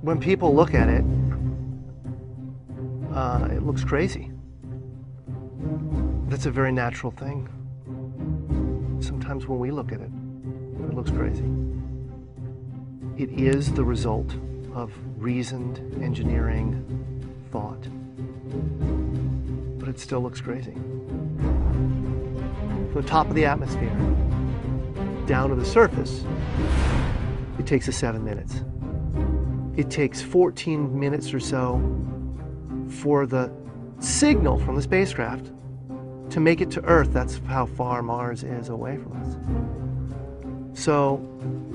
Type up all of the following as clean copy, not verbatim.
When people look at it, it looks crazy. That's a very natural thing. Sometimes when we look at it, it looks crazy. It is the result of reasoned engineering thought, but it still looks crazy. From the top of the atmosphere down to the surface, it takes us 7 minutes. It takes 14 minutes or so for the signal from the spacecraft to make it to Earth. That's how far Mars is away from us. So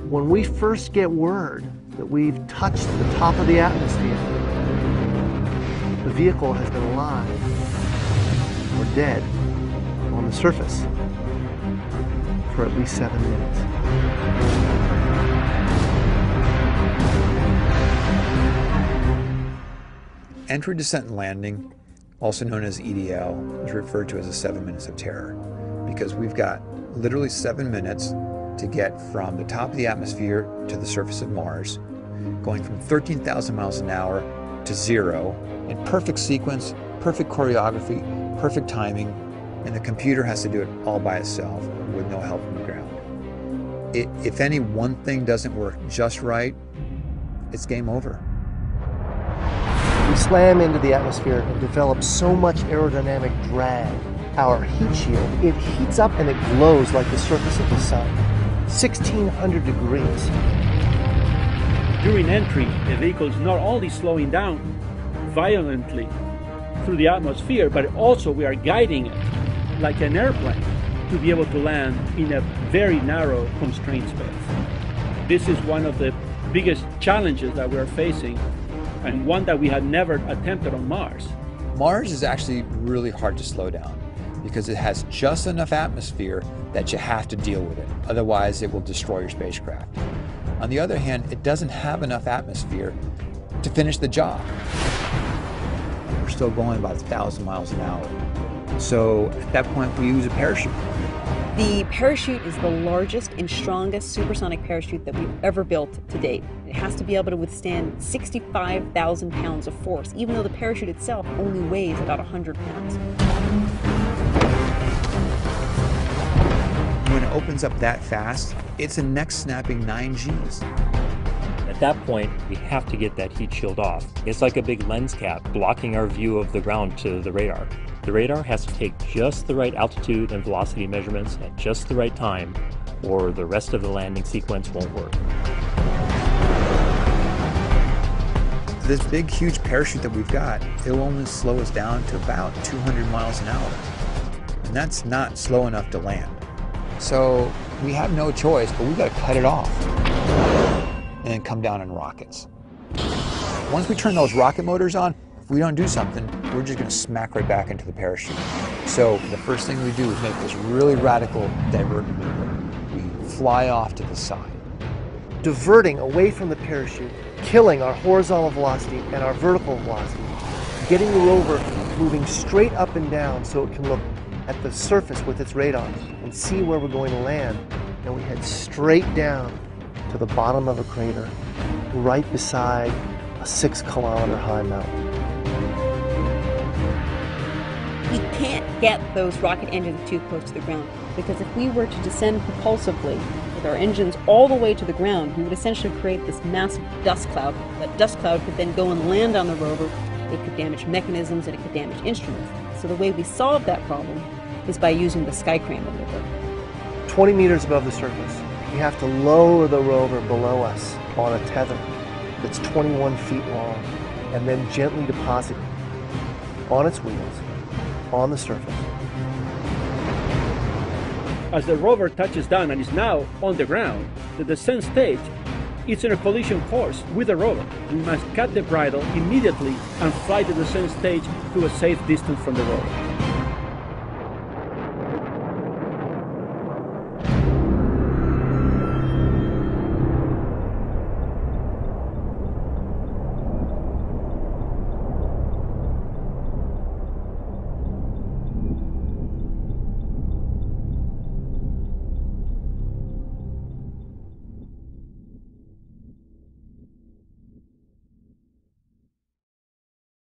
when we first get word that we've touched the top of the atmosphere, the vehicle has been alive or dead on the surface for at least 7 minutes. Entry, descent, and landing, also known as EDL, is referred to as the 7 minutes of terror because we've got literally 7 minutes to get from the top of the atmosphere to the surface of Mars, going from 13,000 miles an hour to 0 in perfect sequence, perfect choreography, perfect timing, and the computer has to do it all by itself with no help from the ground. If any one thing doesn't work just right, it's game over. We slam into the atmosphere and develop so much aerodynamic drag. Our heat shield, it heats up and it glows like the surface of the sun. 1,600 degrees. During entry, the vehicle is not only slowing down violently through the atmosphere, but also we are guiding it like an airplane to be able to land in a very narrow, constrained space. This is one of the biggest challenges that we're facing, and one that we had never attempted on Mars. Mars is actually really hard to slow down because it has just enough atmosphere that you have to deal with it. Otherwise, it will destroy your spacecraft. On the other hand, it doesn't have enough atmosphere to finish the job. We're still going about 1,000 miles an hour. So at that point, we use a parachute. The parachute is the largest and strongest supersonic parachute that we've ever built to date. It has to be able to withstand 65,000 pounds of force, even though the parachute itself only weighs about 100 pounds. When it opens up that fast, it's a neck-snapping 9 Gs. At that point, we have to get that heat shield off. It's like a big lens cap blocking our view of the ground to the radar. The radar has to take just the right altitude and velocity measurements at just the right time, or the rest of the landing sequence won't work. This big, huge parachute that we've got, it'll only slow us down to about 200 miles an hour. And that's not slow enough to land. So we have no choice, but we've got to cut it off and then come down in rockets. Once we turn those rocket motors on, if we don't do something, we're just going to smack right back into the parachute. So the first thing we do is make this really radical divert maneuver. We fly off to the side. Diverting away from the parachute, killing our horizontal velocity and our vertical velocity, getting the rover moving straight up and down so it can look at the surface with its radar and see where we're going to land. And we head straight down to the bottom of a crater, right beside a 6-kilometer high mountain. We can't get those rocket engines too close to the ground, because if we were to descend propulsively with our engines all the way to the ground, we would essentially create this massive dust cloud. That dust cloud could then go and land on the rover. It could damage mechanisms and it could damage instruments. So the way we solve that problem is by using the sky crane maneuver. 20 meters above the surface, we have to lower the rover below us on a tether that's 21 feet long and then gently deposit it on its wheels on the surface. As the rover touches down and is now on the ground, the descent stage is in a collision course with the rover. We must cut the bridle immediately and fly the descent stage to a safe distance from the rover.